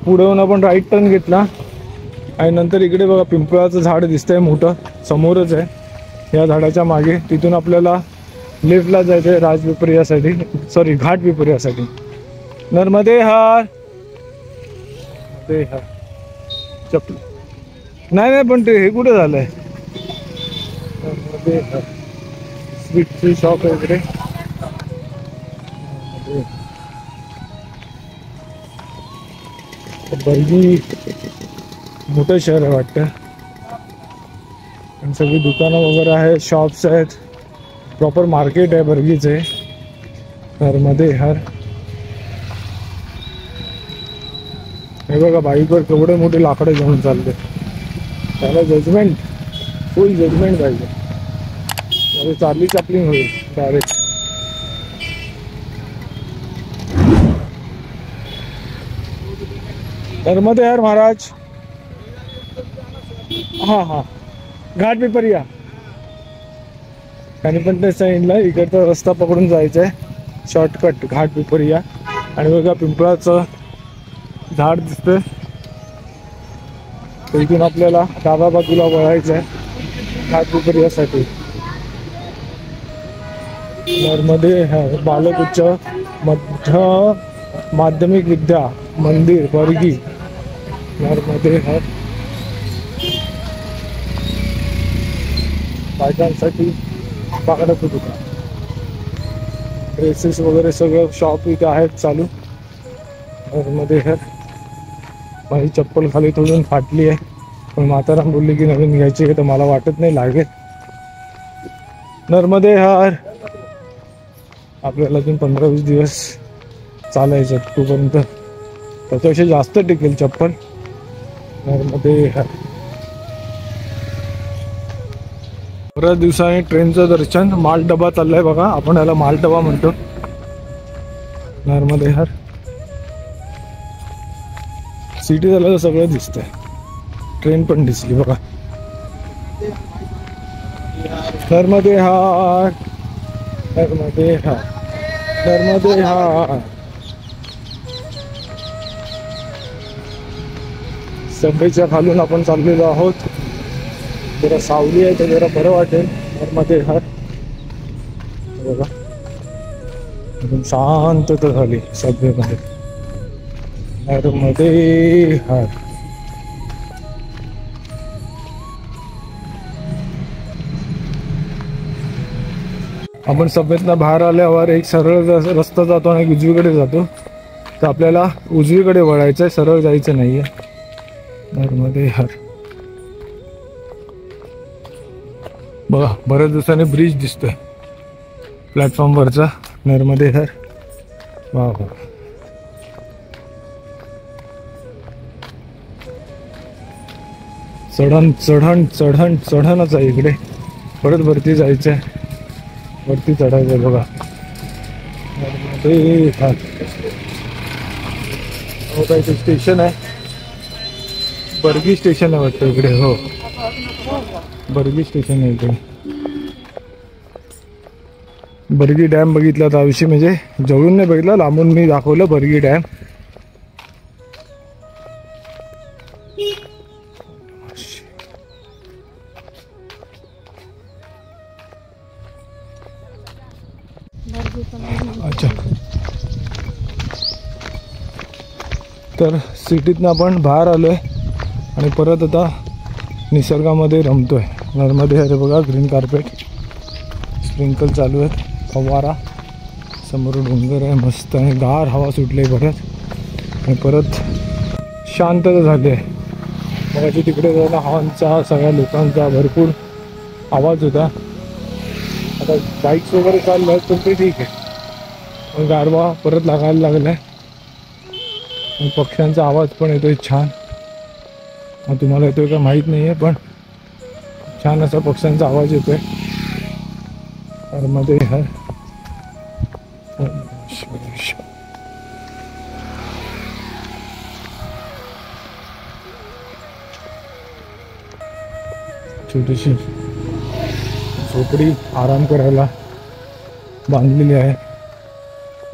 पुढे येऊन आपण राईट टर्न घेतला आणि नंतर इकडे बघा पिंपळाचं झाड दिसतंय मोठं समोरच आहे. या झाडाच्या मागे तिथून आपल्याला लिफ्टला जायचं आहे राजपिपरियासाठी, सॉरी घाट पिपरियासाठी. नर्मदे हर चप्पल नाही नाही, पण ते हे कुठे झालंय. नर्मदे हर स्वीटची शॉप आहे इकडे. बर्गी मोठं शहर आहे वाटतं. सगळी दुकानं वगैरे आहेत, शॉप्स आहेत, प्रॉपर मार्केट आहे बर्गीचे. नर्मदे हर. हे बघा बाईकवर केवढे मोठे लाकडं घेऊन चालले. त्याला जजमेंट, फुल जजमेंट पाहिजे. म्हणजे चार्ली चॅपलिन होईल डायरेक्ट. नर्मदे हर महाराज. हां हां, घाट पिपरिया. आणि पण त्या साईडला इकडचा रस्ता पकडून जायचा आहे, शॉर्टकट घाट पिपरिया. आणि बघा पिंपळाचं झाड दिसतंय, इथून आपल्याला डाव्या बाजूला वळायचं आहे घाट पिपरियासाठी. नर्मदे हर बालक उच्च मध्य माध्यमिक विद्या मंदिर बर्गी. नर्मदे हर. बायकांसाठी बागडाचं दुकान, ड्रेसेस वगैरे सगळं शॉप इथे आहेत चालू. नर्मदे हर. माझी चप्पल खाली थोडून फाटली आहे, पण म्हातारा बोलली की नवीन घ्यायची आहे, तर मला वाटत नाही लागेल. नर्मदे हर. आपल्याला अजून 15-20 दिवस चालायचं तोपर्यंत, त्याच्यापेक्षा जास्त टिकेल चप्पल. नर्मदे हर. बऱ्याच दिवसांनी ट्रेनचं दर्शन. मालडबा चाललाय बघा, आपण याला मालडबा म्हणतो. नर्मदे हर. सिटी झालं तर सगळं दिसतंय, ट्रेन पण दिसली बघा. नर्मदे हर. नर्मदे हर. नर्मदे हर. सबवेच्या खालून आपण चाललेलो आहोत. जरा सावली आहे तर जरा बरं वाटेल. नर्मदे हर. बघा एकदम शांतता झाली सबवेमध्ये. नर्मदे हर. आपण सबवेतनं बाहेर आल्यावर एक सरळ रस्ता जातो आणि उजवीकडे जातो, तर आपल्याला उजवीकडे वळायचं आहे, सरळ जायचं नाहीये. नर्मदे हर. बघा बऱ्याच दिवसांनी ब्रिज दिसतोय प्लॅटफॉर्मवरचा. नर्मदे हर. वा वा. चढण चढण चढण चढणच आहे इकडे. परत वरती जायचं आहे, वरती चढायचं बघा. नर्मदे हर. हो काय ते स्टेशन आहे, बर्गी स्टेशन आहे वाटतं इकडे. हो बर्गी स्टेशन आहे इकडे. बर्गी डॅम बघितला त्याविषयी, म्हणजे जवळून नाही बघितला, लांबून मी दाखवलं बर्गी डॅम. अच्छा, तर सिटीतनं आपण बाहेर आलोय आणि परत आता निसर्गामध्ये रमतोय. नर्मदे हर. बघा ग्रीन कार्पेट, स्प्रिंकल चालू आहेत, फवारा, समोर डोंगर आहे मस्त आणि गार हवा सुटली परत. आणि परत शांतता झाली आहे. मगाशी तिकडे जायला हॉर्नचा, सगळ्या लोकांचा भरपूर आवाज होता. आता बाईक्स वगैरे चालल्या तर ते ठीक आहे, पण गारवा परत लागायला लागला आहे. पक्ष्यांचा आवाज पण येतोय छान. तुम्हाला येतोय का माहीत नाही आहे, पण छान असा पक्ष्यांचा आवाज येतोय. नर्मदे हर. छोटीशी झोपडी आराम करायला बांधलेली आहे.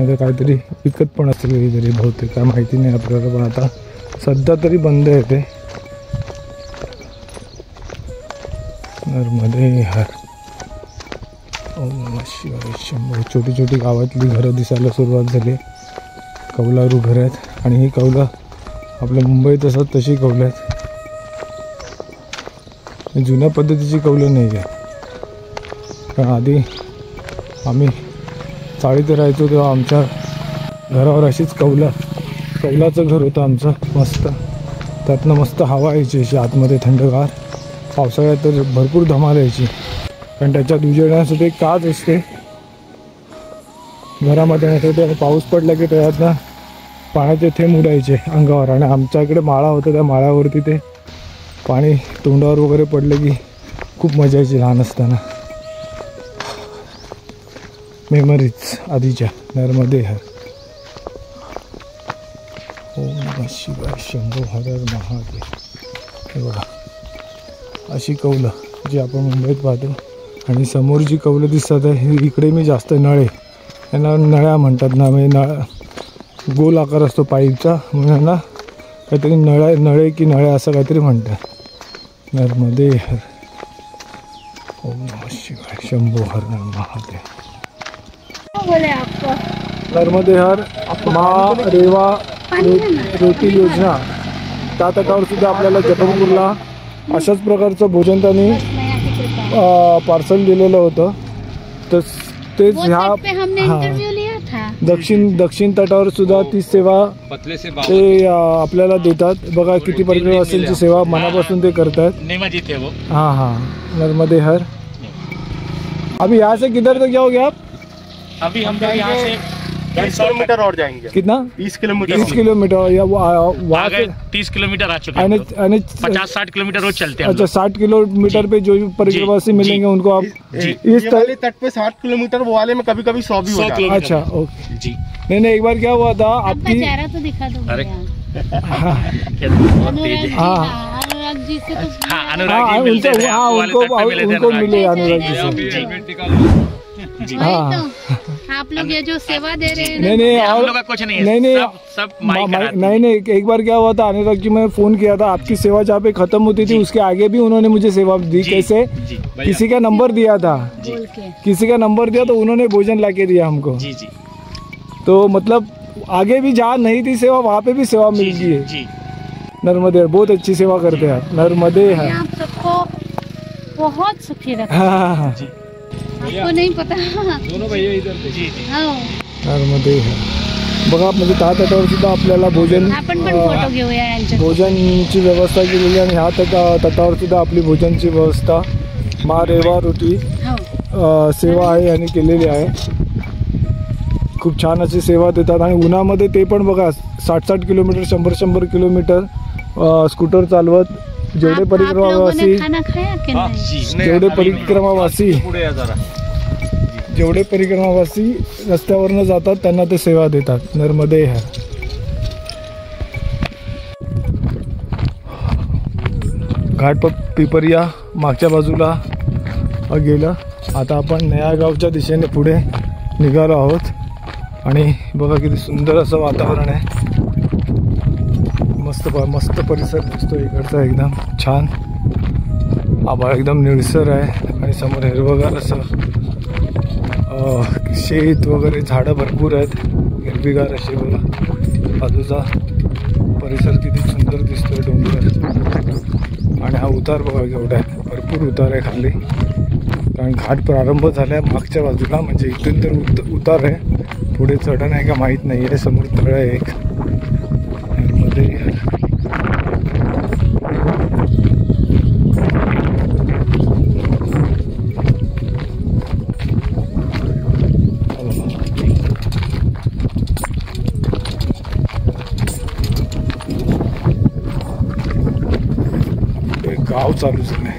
नाही तर काहीतरी विकत पण असेल कधीतरी बहुतेक, काय माहिती नाही आपल्याला, पण आता सध्या तरी बंद आहे ते. नर्मदे हर. ओम नमः शिवाय शंभो. छोटी छोटी गावातली घरं दिसायला सुरुवात झाली. कौलारू घरं आहेत आणि ही कौलं आपल्या मुंबईत असतात तशी कौलं आहेत. जुन्या पद्धतीची कौलं नाही आहे. कारण आधी आम्ही चाळीत राहायचो तेव्हा आमच्या घरावर अशीच कौलाचं घर होतं आमचं मस्त. त्यातनं मस्त हवा यायची अशी आतमध्ये थंडगार. पावसाळ्यात तर भरपूर धमाल यायची, कारण त्याच्यात उजेडण्यासाठी एक काच असते घरामध्ये. आणि पाऊस पडला की त्याच्यातनं पाण्याचे थेंब उडायचे अंगावर. आणि आमच्या इकडे माळा होता, त्या माळ्यावरती ते पाणी तोंडावर वगैरे पडलं की खूप मजा यायची लहान असताना. मेमरीज आधीच्या. नर्मदे हर. ओम नमः शिवाय शंभो हर हर महादेव. हे बघा अशी कौलं जी आपण मुंबईत पाहतो. आणि समोर जी कौलं दिसतात आहे इकडे मी जास्त नळे, यांना नळ्या म्हणतात ना, म्हणजे गोल आकार असतो पाईपचा, म्हणून यांना काहीतरी नळे की नळ्या असं काहीतरी म्हणतात. नर्मदे हर. ओम नमः शिवाय शंभो हर हर महादेव. नर्मदे हर मा रेवा रोटी योजना, त्या तटावर सुद्धा आपल्याला जगदपूरला अशाच प्रकारचं भोजन त्यांनी पार्सल दिलेलं होतं. तर तेच ह्या दक्षिण तटावर सुद्धा ती सेवा ते आपल्याला देतात. बघा किती परिक्रमावासींची सेवा मनापासून ते करतात. हाँ हाँ नर्मदे हर. अभी यहाँ से किधर तक जाओगे आप? अभी हम लोग यहाँ से 20 किलोमीटर और जाएंगे. कितना? 20 किलोमीटर. 20 किलोमीटर या वहाँ से 30 किलोमीटर आ चुके हैं. 50-60 किलोमीटर रोज चलते हैं. अच्छा 60 किलोमीटर पे जो परिक्रमावासी मिलेंगे उनको आप इस वाले तट पे 60 किलोमीटर, वो वाले में कभी कभी 100 भी हो जाता है. अच्छा ओके जी. नहीं एक बार क्या हुआ था आपकी चेहरा तो दिखा दो. अरे अनुराग जी से तो अनुराग जी मिलते हैं. हाँ उनको मिले अनुराग जी से. हाँ तो आप लोग ये जो सेवा दे रहे हैं. नहीं हम लोग का कुछ नहीं है. नहीं सब माइक नहीं एक बार क्या हुआ था अनुराग जी, मैं फोन किया था, आपकी सेवा जहाँ पे खत्म होती थी उसके आगे भी उन्होंने मुझे सेवा दी. कैसे? किसी का नंबर दिया था, किसी का नंबर दिया तो उन्होंने भोजन ला के दिया हमको. तो मतलब आगे भी जहाँ नहीं थी सेवा वहाँ पे भी सेवा मिल गई है. नर्मदे बहुत अच्छी सेवा करते हैं आप. नर्मदे है. आप सबको बहुत सुखी रखें. हाँ आपको नहीं पता. दोनों भैया इधर थे. नर्मदे है. बघा म्हणजे त्या तटावर सुद्धा आपल्याला भोजन आपण पण फोटो घेऊया यांच्या. भोजनची व्यवस्था केलेली आणि ह्या तटावर सुद्धा आपली भोजनची व्यवस्था मा रेवा रोटी सेवा आहे आणि केलेली आहे. खूप छान अशी सेवा देतात. आणि उन्हामध्ये ते पण बघा 60-60 किलोमीटर 100-100 किलोमीटर स्कूटर चालवत जेवढे परिक्रमावासी जेवढे परिक्रमावासी रस्त्यावरनं जातात त्यांना ते सेवा देतात. नर्मदे हर. घाट पिपरिया मागच्या बाजूला गेलं. आता आपण नयागावच्या दिशेने पुढे निघालो आहोत. आणि बघा किती सुंदर असं वातावरण आहे. मस्त परिसर दिसतो इकडचा, एकदम छान. आभाळ एकदम निळसर आहे आणि समोर हिरवगार असं शेत वगैरे, झाडं भरपूर आहेत हिरवीगार असे. बघा बाजूचा परिसर किती सुंदर दिसतोय, डोंगर. आणि हा उतार बघा केवढा आहे, भरपूर उतार आहे खाली. कारण घाट प्रारंभ झाला मागच्या बाजूला, म्हणजे इथून तर उतार आहे, पुढे चढण आहे का माहीत नाही आहे. समोर तळ आहे एक. नर्मदे गाव चालू झालंय.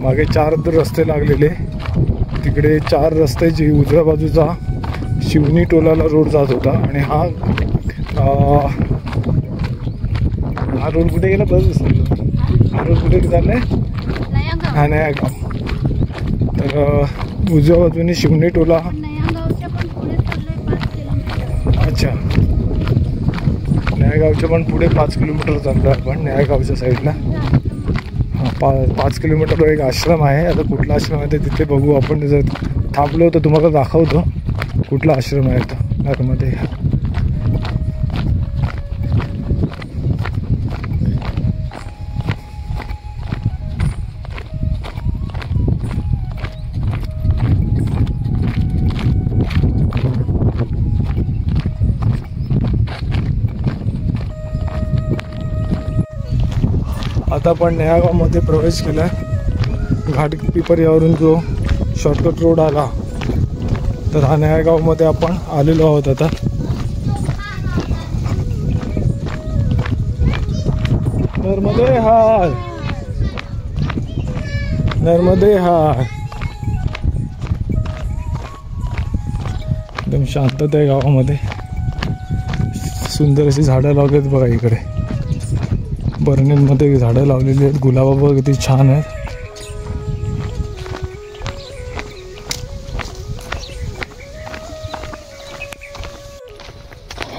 मागे 4 रस्ते लागलेले, तिकडे 4 रस्त्याची उजव्या बाजूचा शिवनी टोलाला रोड जात होता. आणि हा रोड कुठे गेला बस. हा रोड कुठे चाललाय? हा नयागाव. तर उजव्या बाजूने शिवनी टोला अच्छा, न्यायगावच्या पण पुढे 5 किलोमीटर चाललो आपण न्यायगावच्या साईडला. हां, 5 किलोमीटरवर एक आश्रम आहे. आता कुठला आश्रम आहे ते तिथे बघू आपण. जर थांबलो तर तुम्हाला दाखवतो कुठला आश्रम आहे तो. नर्मदे आता आपण नयागावमध्ये प्रवेश केला. घाटपिपऱ्यावरून जो शॉर्टकट रोड आला तर हा नयागावमध्ये आपण आलेलो आहोत. आता नर्मदे हार, नर्मदे हार. एकदम शांतता आहे गावामध्ये. सुंदर अशी झाडं लावलीत बघा इकडे. बरणींमध्ये झाडं लावलेली आहेत. गुलाबा बघ किती छान आहेत.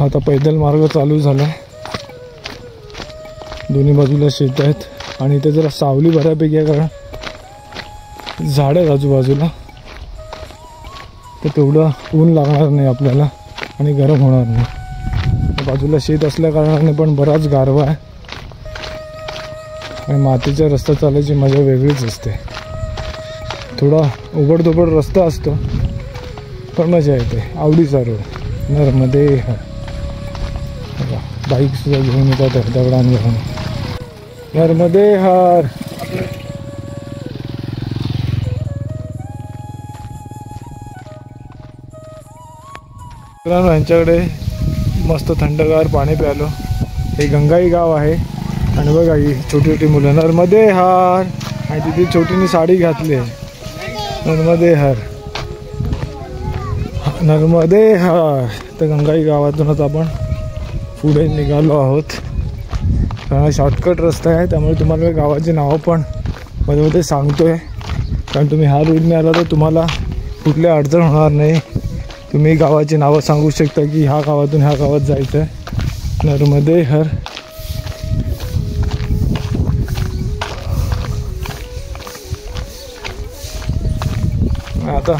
आता पैदल मार्ग चालू झाला. दोन्ही बाजूला शेत आहेत आणि इथे जरा सावली बऱ्यापैकी आहे कारण झाड आहेत आजूबाजूला. तर तेवढं ऊन लागणार नाही आपल्याला आणि गरम होणार नाही. बाजूला शेत असल्या कारणाने पण बराच गारवा आहे आणि मातीचा रस्ता चालायची मजा वेगळीच असते. थोडा उबडधोबड रस्ता असतो पण मजा येते. आवडीचा रोड. नर्मदे बाईक सुद्धा घेऊन येतात दगडांवरून. नर्मदे हार. यांच्याकडे मस्त थंडगार पाणी प्यालो. हे गंगाई गाव आहे आणि बघा ही छोटी छोटी मुलं. नर्मदे हार. आणि तिथे छोटीनी साडी घातली आहे. नर्मदे हार, नर्मदे हार. तर गंगाई गावातूनच आपण पुढे निघालो आहोत. कारण शॉर्टकट रस्ता आहे त्यामुळे तुम्हाला गावाची नावं पण मध्ये मध्ये सांगतो आहे. कारण तुम्ही ह्या रोडने आला तर तुम्हाला कुठली अडचण होणार नाही. तुम्ही गावाची नावं सांगू शकता की ह्या गावातून ह्या गावात जायचं आहे. नर्मदे हर. आता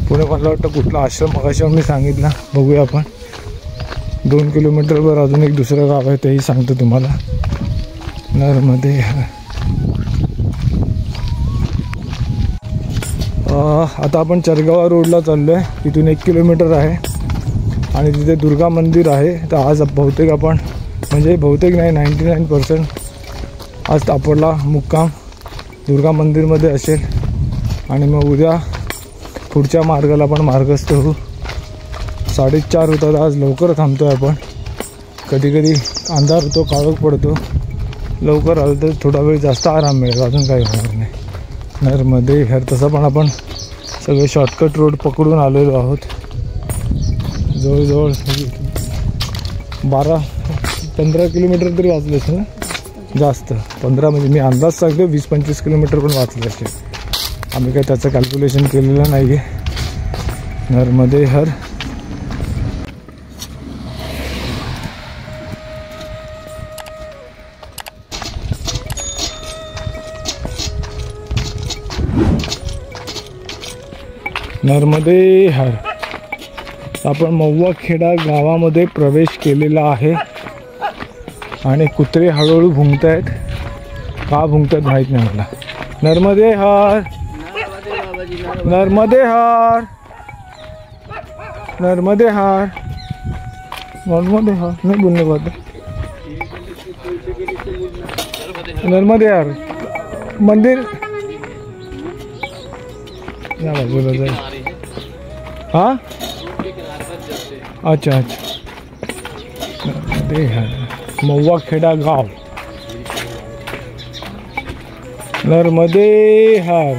पुढे मला वाटतं कुठला आश्रम मगाशी मी सांगितला. बघूया आपण. 2 किलोमीटरवर अजून एक दुसरं गाव आहे तेही सांगतो तुम्हाला. नर्मदे हर. आता आपण चरगावा रोडला चाललो आहे. तिथून 1 किलोमीटर आहे आणि तिथे दुर्गा मंदिर आहे. तर आज बहुतेक आपण म्हणजे बहुतेक नाही 99% आज आपला मुक्काम दुर्गा मंदिरमध्ये असेल आणि मग उद्या पुढच्या मार्गाला आपण मार्गस्थ होऊ. 4:30 होतात. आज लवकर थांबतो आहे आपण. कधी कधी अंधार होतो, काळोख पडतो. लवकर आलं तर थोडा वेळ जास्त आराम मिळेल, अजून काही होणार नाही. नर्मदे हर. तसं पण आपण सगळे शॉर्टकट रोड पकडून आलेलो आहोत. जवळजवळ 12-15 किलोमीटर तरी वाचले असेल ना. जास्त 15 म्हणजे मी अंदाज सांगतो 20-25 किलोमीटर पण वाचले असेल. आम्ही काही त्याचं कॅल्क्युलेशन केलेलं नाही आहे. नर्मदे हर. नर्मदे हर. आपण मव्वाखेडा गावामध्ये प्रवेश केलेला आहे आणि कुत्रे हळूहळू भुंकत आहेत. का भुंकतात माहीत नाही मला. नर्मदे हर, नर्मदे हर, नर्मदे हर, नर्मदे हर. नहीं बोलने बात. नर्मदे हर मंदिर या बाजूला जाईल. हाँ अच्छा अच्छा. नर्मदे हर मव्वाखेडा गाव. नर्मदे हर.